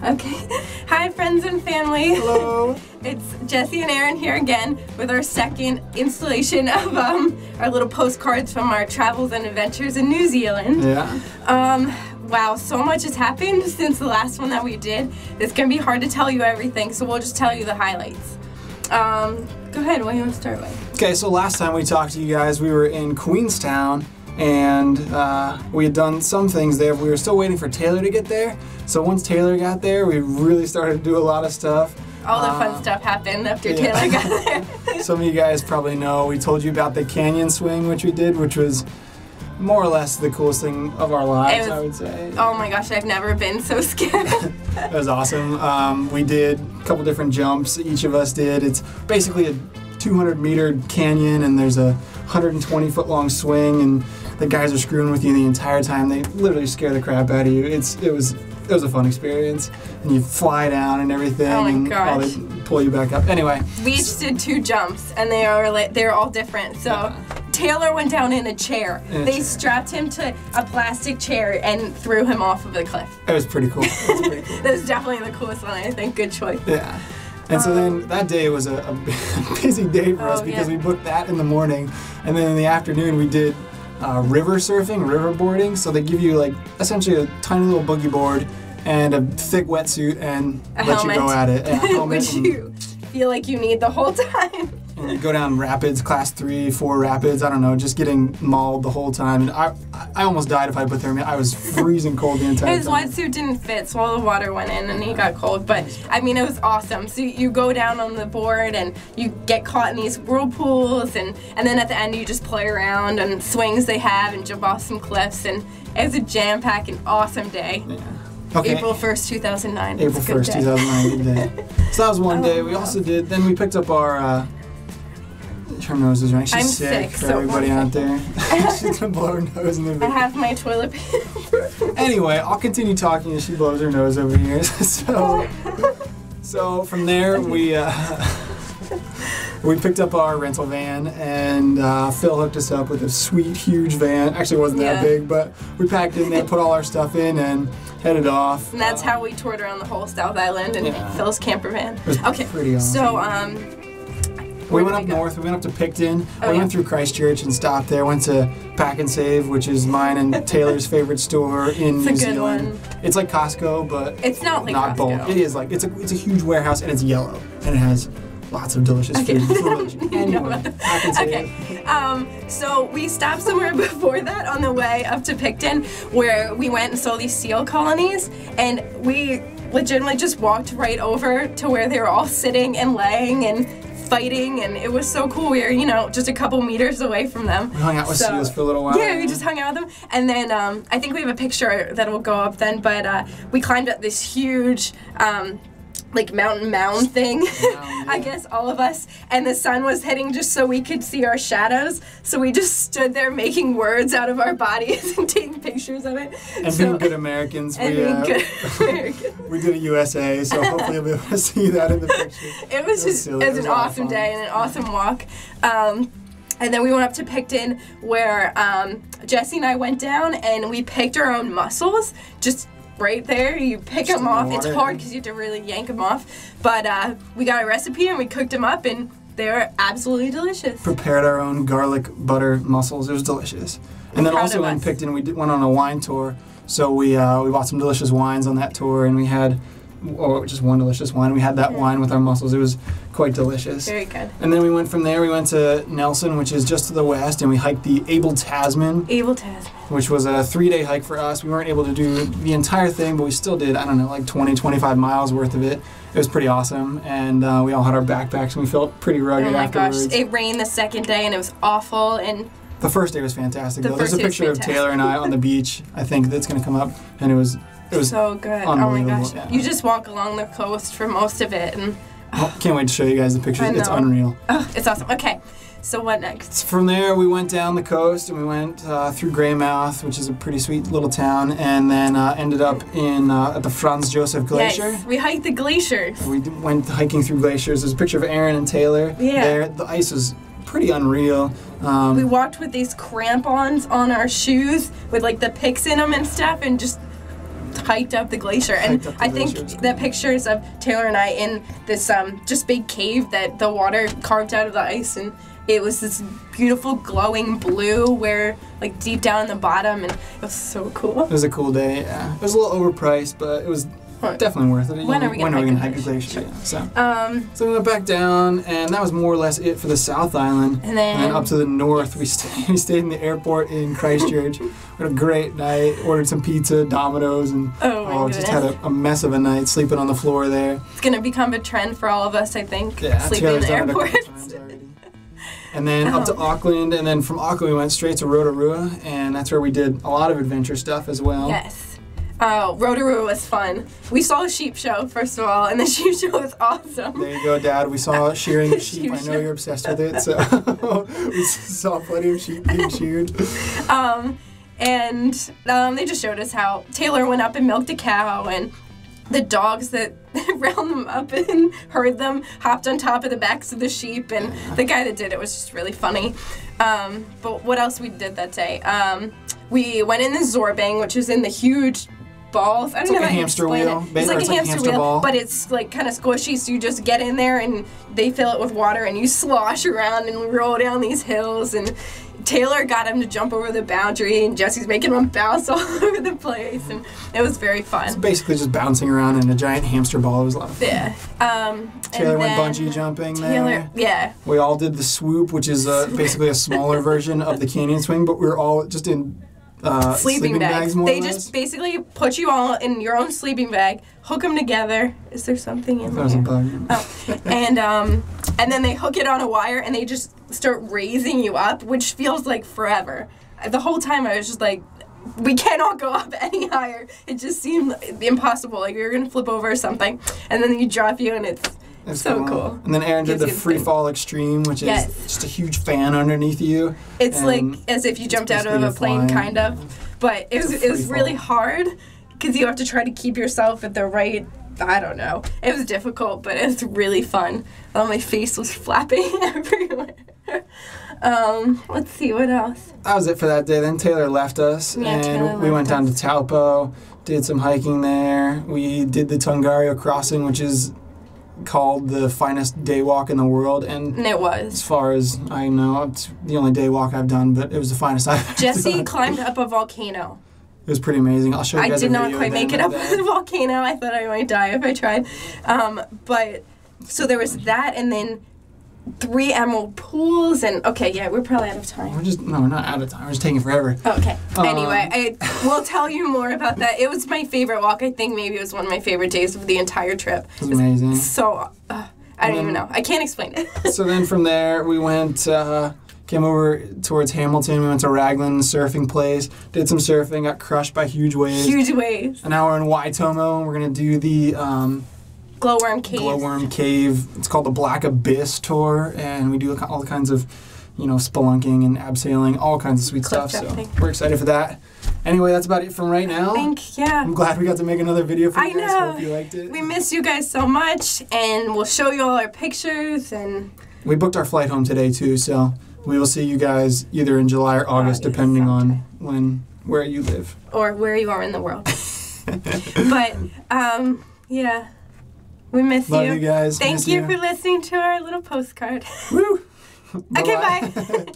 Okay. Hi, friends and family. Hello. It's Jesse and Aaron here again with our second installation of our little postcards from our travels and adventures in New Zealand. Yeah. Wow, so much has happened since the last one that we did. It's gonna be hard to tell you everything, so we'll just tell you the highlights. Go ahead. What do you want to start with? Okay, so last time we talked to you guys, we were in Queenstown, and we had done some things there, but we were still waiting for Taylor to get there. So once Taylor got there, we really started to do a lot of stuff. All the fun stuff happened after Taylor got there. Some of you guys probably know, we told you about the canyon swing, which we did, which was more or less the coolest thing of our lives, I would say. Oh my gosh, I've never been so scared. It was awesome. We did a couple different jumps, each of us did. It's basically a 200-meter canyon, and there's a 120-foot long swing, and the guys are screwing with you the entire time. They literally scare the crap out of you. It was a fun experience, and you fly down and everything, and they pull you back up. Anyway, we each did 2 jumps, and they were all different. So Taylor went down in a chair. They strapped him to a plastic chair and threw him off of the cliff. It was pretty cool. That was definitely the coolest one, I think. Good choice. Yeah. And so then that day was a busy day for us because we booked that in the morning, and then in the afternoon we did river surfing, river boarding. So they give you like essentially a tiny little boogie board and a thick wetsuit and let you go at it. Which you feel like you need the whole time. And you go down rapids, class 3, 4 rapids, I don't know, just getting mauled the whole time. And I almost died if I put there. I was freezing cold the entire His time. wetsuit didn't fit, so all the water went in and he got cold. But, I mean, it was awesome. So you go down on the board and you get caught in these whirlpools, and then at the end you just play around and swings they have and jump off some cliffs. And it was a jam-packed and awesome day. Yeah. Okay. April 1st, 2009. April 1st, 2009, good day. So that was one day. We also did, then we picked up our, her nose is running. She's sick for everybody out there. She's gonna blow her nose in the video. I have my toilet paper. Anyway, I'll continue talking as she blows her nose over here. So from there we picked up our rental van, and Phil hooked us up with a sweet, huge van. Actually, it wasn't that big, but we packed in there, put all our stuff in, and headed off. And that's how we toured around the whole South Island in Phil's camper van. It was pretty awesome. So, we went up north, we went up to Picton, we went through Christchurch and stopped there, went to Pack and Save, which is mine and Taylor's favorite store in New Zealand. It's like Costco, but it's not like Costco. Bulk. It is like, it's a huge warehouse, and it's yellow, and it has lots of delicious food. Anyway, Pack and Save. So we stopped somewhere before that on the way up to Picton, where we went and saw these seal colonies, and we legitimately just walked right over to where they were all sitting and laying and fighting, and it was so cool. We were, just a couple meters away from them. We hung out with seals for a little while. Yeah, we just hung out with them. And then I think we have a picture that will go up then, but we climbed up this huge like mountain mound thing, I guess, all of us, and the sun was hitting just so we could see our shadows, so we just stood there making words out of our bodies and taking pictures of it. And being good Americans. We did a USA, so hopefully you'll be able to see that in the picture. It was an awesome day and an awesome walk. And then we went up to Picton, where Jesse and I went down, and we picked our own mussels, just right there. You pick them off. It's hard because you have to really yank them off. But we got a recipe and we cooked them up, and they were absolutely delicious. Prepared our own garlic butter mussels. It was delicious. And then also in Picton, we went on a wine tour. So we bought some delicious wines on that tour, and we had just one delicious wine. We had that wine with our mussels. It was quite delicious. Very good. And then we went from there. We went to Nelson, which is just to the west, and we hiked the Abel Tasman. Which was a 3-day hike for us. We weren't able to do the entire thing, but we still did, I don't know, like 20, 25 miles worth of it. It was pretty awesome, and we all had our backpacks, and we felt pretty rugged afterwards. Oh my gosh, it rained the second day, and it was awful, and the first day was fantastic, though. There's a picture of Taylor and I on the beach, I think, that's going to come up, and it was so good. Oh my gosh. Yeah. You just walk along the coast for most of it, and can't wait to show you guys the pictures. It's unreal. Oh, it's awesome. Okay. So what next? From there, we went down the coast, and we went through Greymouth, which is a pretty sweet little town, and then ended up in at the Franz Josef Glacier. Yes, we hiked the glaciers. We went hiking through glaciers. There's a picture of Aaron and Taylor there. The ice was pretty unreal. We walked with these crampons on our shoes with like the picks in them and stuff, and just hiked up the glacier. And Hiked up the I think glacier, the pictures of Taylor and I in this just big cave that the water carved out of the ice, and it was this beautiful glowing blue where like deep down in the bottom, and it was so cool. It was a cool day. Yeah. It was a little overpriced, but it was definitely worth it. When are we gonna hike the glacier? Yeah. So we went back down, and that was more or less it for the South Island. And then up to the north, we stayed in the airport in Christchurch. We had a great night. Ordered some pizza, Domino's, and just had a mess of a night sleeping on the floor there. It's gonna become a trend for all of us, I think. Yeah, sleeping in the airport. And then up to Auckland, and then from Auckland we went straight to Rotorua, and that's where we did a lot of adventure stuff as well. Yes. Oh, Rotorua was fun. We saw a sheep show, first of all, and the sheep show was awesome. There you go, Dad. We saw shearing the sheep. I know you're obsessed with it, so we saw plenty of sheep being sheared. And they just showed us how Taylor went up and milked a cow, and the dogs that round them up and herd them hopped on top of the backs of the sheep, and the guy that did it was just really funny. But what else we did that day? We went in the Zorbang, which is in the huge balls. I don't know like how a to hamster explain wheel. it. It's like a hamster wheel, ball. but it's like kind of squishy, so you just get in there and they fill it with water and you slosh around and roll down these hills. And Taylor got him to jump over the boundary, and Jesse's making him bounce all over the place, and it was very fun. It's basically just bouncing around in a giant hamster ball. It was a lot of fun. Yeah. Taylor went bungee jumping there. Yeah. We all did the swoop, which is basically a smaller version of the canyon swing, but we were all just in sleeping bags more They or less. just basically put you all in your own sleeping bag, hook them together. Is there something in there? That was a bug. Oh. And then they hook it on a wire and they just start raising you up, which feels like forever. The whole time I was just like, we cannot go up any higher. It just seemed impossible, like we were gonna flip over or something. And then you drop you, and it's so cool. And then Aaron did the free fall extreme, which is just a huge fan underneath you. It's like as if you jumped out of a plane, kind of. But it was really hard because you have to try to keep yourself at the right. I don't know. It was difficult, but it was really fun. My face was flapping everywhere. Let's see, what else? That was it for that day. Then Taylor left us, and we went down to Taupo, did some hiking there. We did the Tongariro Crossing, which is called the finest day walk in the world, and it was. As far as I know, it's the only day walk I've done, but it was the finest I've ever Jesse done. climbed up a volcano. It was pretty amazing. I'll show you guys a video. I did not quite make it up the volcano. I thought I might die if I tried. But so there was that, and then 3 emerald pools, and we're probably out of time. We're not out of time. We're just taking forever. Okay. Anyway, I will tell you more about that. It was my favorite walk. I think maybe it was one of my favorite days of the entire trip. It was amazing. So I don't even know. I can't explain it. So then from there we went. Came over towards Hamilton. We went to Raglan surfing place. Did some surfing. Got crushed by huge waves. Huge waves. And now we're in Waitomo. And we're gonna do the Glowworm Cave. Glowworm Cave. It's called the Black Abyss Tour, and we do all kinds of, spelunking and abseiling, all kinds of sweet stuff. So we're excited for that. Anyway, that's about it from right now. I'm glad we got to make another video for you guys. I know. Hope you liked it. We miss you guys so much, and we'll show you all our pictures. And we booked our flight home today too, so. We will see you guys either in July or August, depending on where you live. Or where you are in the world. But, yeah. We miss you. Love you guys. Thank you for listening to our little postcard. Woo! Okay, bye.